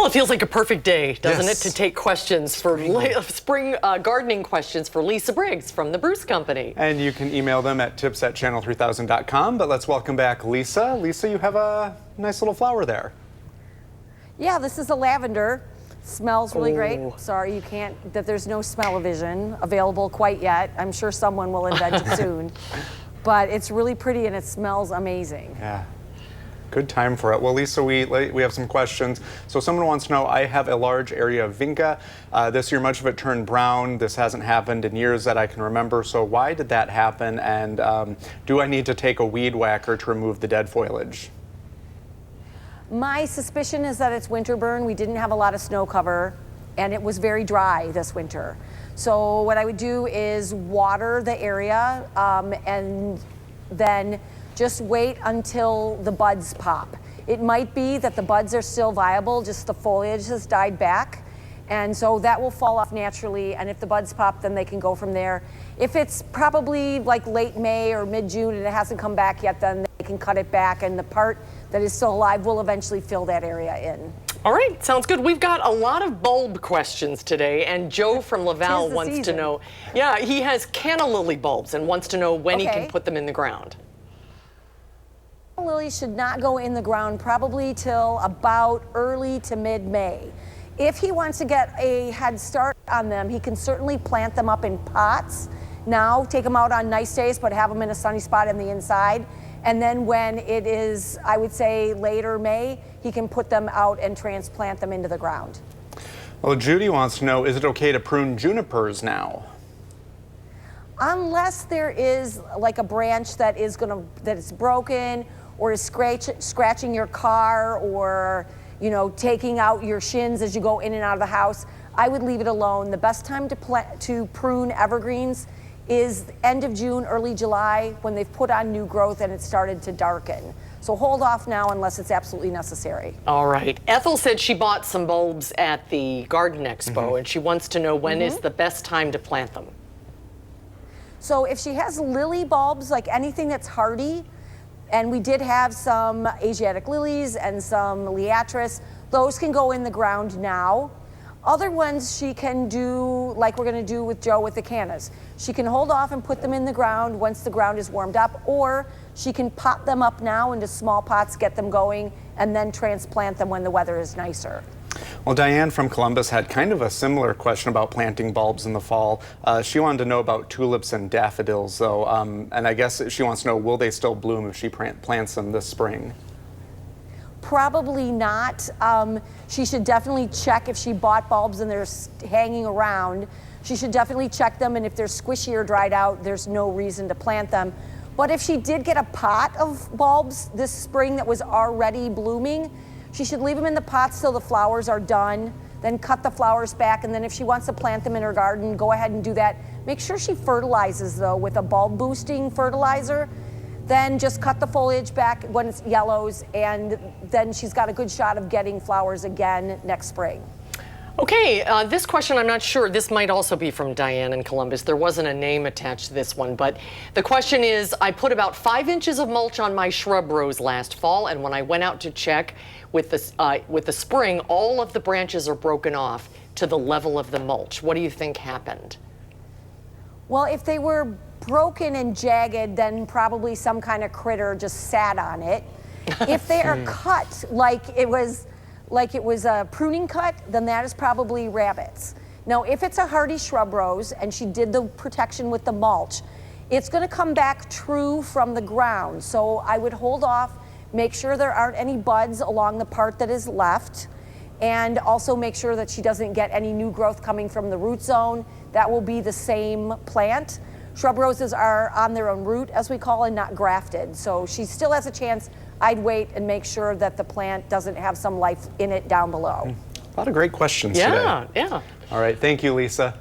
it feels like a perfect day, doesn't Yes. it, to take questions for spring gardening questions for Lissa Briggs from the Bruce Company. And you can email them at tips@channel3000.com. But let's welcome back Lissa. Lissa, you have a nice little flower there. Yeah, this is a lavender. Smells really Oh. great. Sorry, you can't, that there's no smell-o-vision available quite yet. I'm sure someone will invent it soon. But it's really pretty and it smells amazing. Yeah. Good time for it. Well, Lissa, we have some questions. So someone wants to know, I have a large area of vinca. This year, much of it turned brown. This hasn't happened in years that I can remember. So why did that happen? And do I need to take a weed whacker to remove the dead foliage? My suspicion is that it's winter burn. We didn't have a lot of snow cover and it was very dry this winter. So what I would do is water the area and then just wait until the buds pop. It might be that the buds are still viable, just the foliage has died back. And so that will fall off naturally. And if the buds pop, then they can go from there. If it's probably like late May or mid-June and it hasn't come back yet, then they can cut it back. And the part that is still alive will eventually fill that area in. All right, sounds good. We've got a lot of bulb questions today, and Joe from Laval wants to know. Yeah, he has canna lily bulbs and wants to know when he can put them in the ground. Lilies should not go in the ground probably till about early to mid-May. If he wants to get a head start on them, he can certainly plant them up in pots. Now, take them out on nice days, but have them in a sunny spot in the inside. And then when it is, I would say, later May, he can put them out and transplant them into the ground. Well, Judy wants to know, is it okay to prune junipers now? Unless there is like a branch that is broken or is scratching your car or, you know, taking out your shins as you go in and out of the house, I would leave it alone. The best time to prune evergreens is end of June, early July, when they've put on new growth and it started to darken. So hold off now unless it's absolutely necessary. All right. Ethel said she bought some bulbs at the Garden Expo, and she wants to know when is the best time to plant them. So if she has lily bulbs, like anything that's hardy, and we did have some Asiatic lilies and some liatris, those can go in the ground now. Other ones she can do, like we're gonna do with Joe with the cannas. She can hold off and put them in the ground once the ground is warmed up, or she can pot them up now into small pots, get them going, and then transplant them when the weather is nicer. Well, Diane from Columbus had kind of a similar question about planting bulbs in the fall. She wanted to know about tulips and daffodils, though, and I guess she wants to know, will they still bloom if she plants them this spring? Probably not. She should definitely check if she bought bulbs and they're hanging around. She should definitely check them, and if they're squishy or dried out, there's no reason to plant them. But if she did get a pot of bulbs this spring that was already blooming, she should leave them in the pots till the flowers are done, then cut the flowers back, and then if she wants to plant them in her garden, go ahead and do that. Make sure she fertilizes, though, with a bulb boosting fertilizer. Then just cut the foliage back when it yellows, and then she's got a good shot of getting flowers again next spring. Okay, this question, I'm not sure. This might also be from Diane in Columbus. There wasn't a name attached to this one, but the question is, I put about 5 inches of mulch on my shrub rows last fall, and when I went out to check with the spring, all of the branches are broken off to the level of the mulch. What do you think happened? Well, if they were broken and jagged, then probably some kind of critter just sat on it. If they are cut like it was a pruning cut, then that is probably rabbits. Now, if it's a hardy shrub rose and she did the protection with the mulch, it's going to come back true from the ground. So I would hold off, make sure there aren't any buds along the part that is left, and also make sure that she doesn't get any new growth coming from the root zone. That will be the same plant. Shrub roses are on their own root, as we call it, not grafted. So she still has a chance. I'd wait and make sure that the plant doesn't have some life in it down below. A lot of great questions today. Yeah. All right, thank you, Lissa.